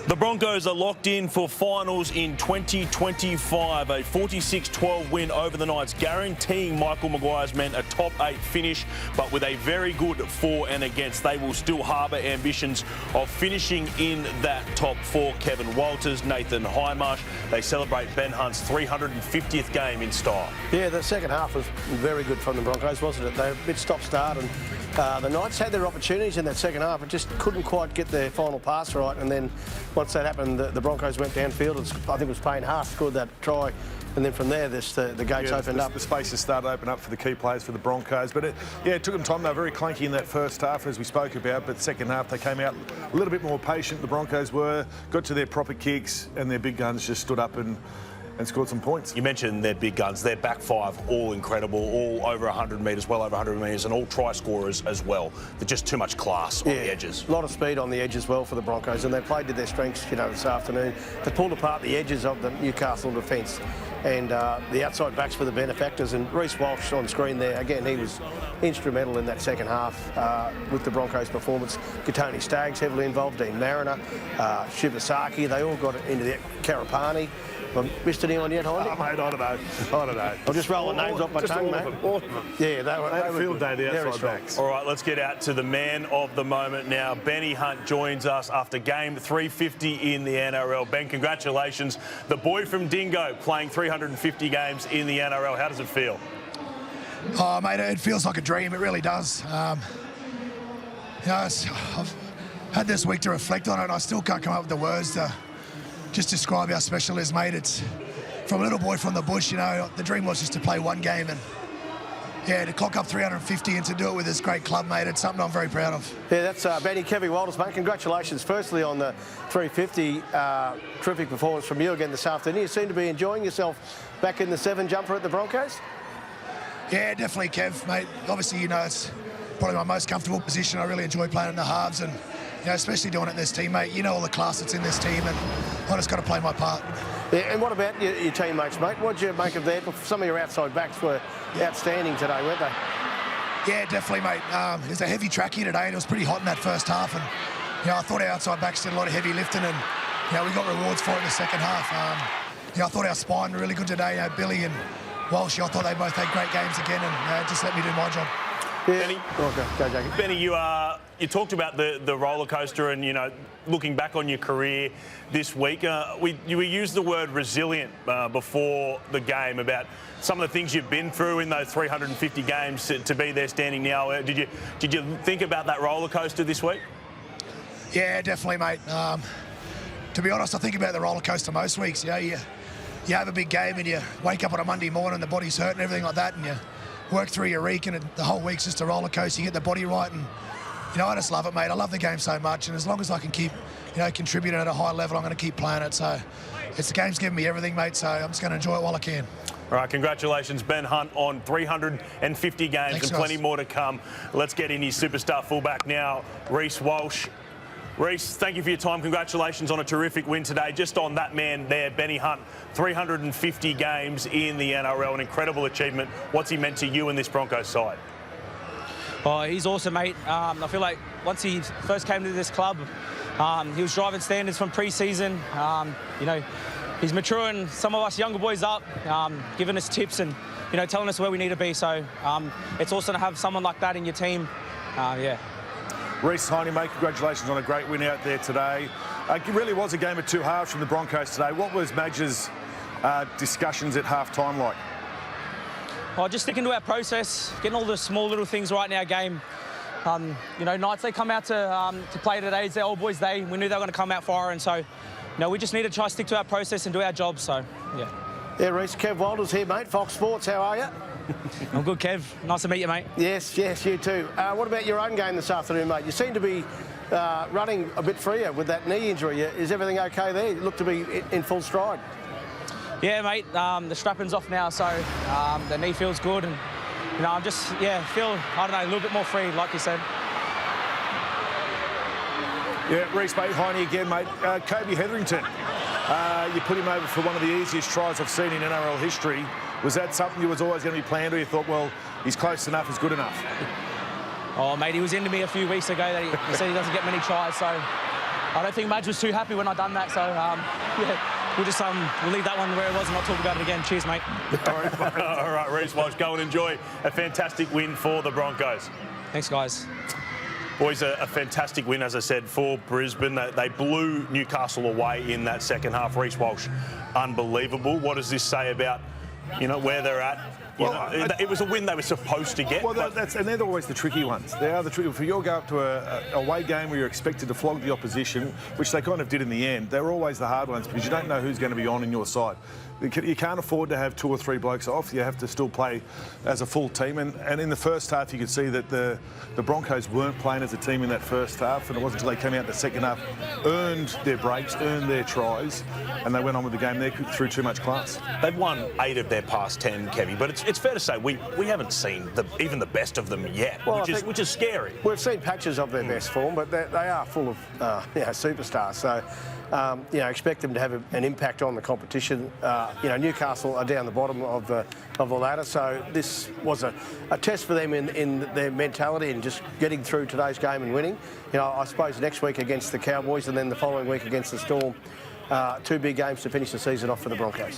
The Broncos are locked in for finals in 2025. A 46-12 win over the Knights, guaranteeing Michael Maguire's men a top 8 finish, but with a very good for and against. They will still harbour ambitions of finishing in that top 4. Kevin Walters, Nathan Hindmarsh. They celebrate Ben Hunt's 350th game in style. Yeah, the second half was very good from the Broncos, wasn't it? They were a bit stop-start, and the Knights had their opportunities in that second half, but just couldn't quite get their final pass right. And then once that happened, the Broncos went downfield. I think it was Payne Haas scored that try, and then from there, the gates opened up. The spaces started to open up for the key players for the Broncos. But it took them time. They were very clunky in that first half, as we spoke about. But second half, they came out a little bit more patient. The Broncos got to their proper kicks, and their big guns just stood up and scored some points. You mentioned their big guns, their back five, all incredible, all over 100 metres, well over 100 metres, and all try scorers as well. They're just too much class on the edges. A lot of speed on the edge as well for the Broncos, and they played to their strengths, this afternoon. They pulled apart the edges of the Newcastle defence, and the outside backs were the benefactors. And Reece Walsh on screen there, again, he was instrumental in that second half with the Broncos' performance. Katoni Staggs heavily involved, Dean Mariner, Shibasaki, they all got into the Karapani. Missed anyone yet, Hindy? Oh, mate, I don't know. I'll just roll the names off my tongue, mate. All of them. Yeah, they were field day, the very outside strong. backs. All right, let's get out to the man of the moment now. Benny Hunt joins us after game 350 in the NRL. Ben, congratulations. The boy from Dingo playing 350 games in the NRL. How does it feel? Oh, mate, it feels like a dream. It really does. I've had this week to reflect on it, and I still can't come up with the words to just describe how special it is, mate. It's from a little boy from the bush, the dream was just to play one game, and to clock up 350 and to do it with this great club, mate, it's something I'm very proud of. Yeah, that's Benny Kevin Walters, mate. Congratulations, firstly, on the 350. Terrific performance from you again this afternoon. You seem to be enjoying yourself back in the 7 jumper at the Broncos. Yeah, definitely, Kev, mate. Obviously, it's probably my most comfortable position. I really enjoy playing in the halves, and especially doing it in this team, mate. You know all the class that's in this team, and I just got to play my part. Yeah, and what about your teammates, mate? What did you make of that? Some of your outside backs were outstanding today, weren't they? Yeah, definitely, mate. It was a heavy track here today, and it was pretty hot in that first half. And I thought our outside backs did a lot of heavy lifting, and we got rewards for it in the second half. I thought our spine were really good today. Billy and Walsh, I thought they both had great games again, and just let me do my job. Yeah. Benny, go, Jackie. Benny, you talked about the roller coaster and looking back on your career this week. We used the word resilient before the game about some of the things you've been through in those 350 games to be there standing now. Did you think about that roller coaster this week? Yeah, definitely, mate. To be honest, I think about the roller coaster most weeks. You have a big game and you wake up on a Monday morning, the body's hurt and everything like that, and you work through your week, and the whole week's just a roller coaster. You get the body right, and I just love it, mate. I love the game so much, and as long as I can keep contributing at a high level, I'm going to keep playing it. So the game's giving me everything, mate, so I'm just going to enjoy it while I can. All right, congratulations, Ben Hunt, on 350 games. Thanks, and plenty guys. more to come. Let's get in his superstar fullback now, Reece Walsh. Reece, thank you for your time. Congratulations on a terrific win today. Just on that man there, Benny Hunt, 350 games in the NRL, an incredible achievement. What's he meant to you and this Broncos side? Oh, he's awesome, mate. I feel like once he first came to this club, he was driving standards from pre-season. He's maturing some of us younger boys up, giving us tips and, telling us where we need to be. So it's awesome to have someone like that in your team. Reece, Hiney, mate, congratulations on a great win out there today. It really was a game of two halves from the Broncos today. What was Madge's discussions at half-time like? Oh, just sticking to our process, getting all the small little things right in our game. Knights, they come out to play today. It's their old boys' day. We knew they were going to come out firing, so we just need to try to stick to our process and do our job. So, yeah. Yeah, Reece, Kev Walters here, mate. Fox Sports, how are you? I'm good, Kev. Nice to meet you, mate. Yes, you too. What about your own game this afternoon, mate? You seem to be running a bit freer with that knee injury. Is everything okay there? You look to be in full stride. Yeah, mate. The strapping's off now, so the knee feels good, and I'm just feel a little bit more free, like you said. Yeah, Reece, mate, Hiney again, mate. Kobe Hetherington, you put him over for one of the easiest tries I've seen in NRL history. Was that something you was always going to be planned, or you thought, well, he's close enough, he's good enough? Oh, mate, he was into me a few weeks ago that he said he doesn't get many tries, so I don't think Madge was too happy when I done that. So yeah, we'll leave that one where it was and not talk about it again. Cheers, mate. All right, Reece Walsh, go and enjoy a fantastic win for the Broncos. Thanks, guys. Boys, a fantastic win, as I said, for Brisbane. They blew Newcastle away in that second half. Reece Walsh, unbelievable. What does this say about, where they're at? It was a win they were supposed to get. Well, and they're always the tricky ones. They are the tricky. If you go up to a away game where you're expected to flog the opposition, which they kind of did in the end, they're always the hard ones because you don't know who's going to be on your side. You can't afford to have 2 or 3 blokes off. You have to still play as a full team. And in the first half, you could see that the Broncos weren't playing as a team in that first half. And it wasn't until they came out in the second half, earned their breaks, earned their tries, and they went on with the game there through too much class. They've won 8 of their past 10, Kevy, but it's fair to say we haven't seen even the best of them yet, which is scary. We've seen patches of their best form, but they are full of superstars. So, expect them to have an impact on the competition. Newcastle are down the bottom of the ladder, so this was a test for them in their mentality and just getting through today's game and winning. I suppose next week against the Cowboys and then the following week against the Storm, 2 big games to finish the season off for the Broncos.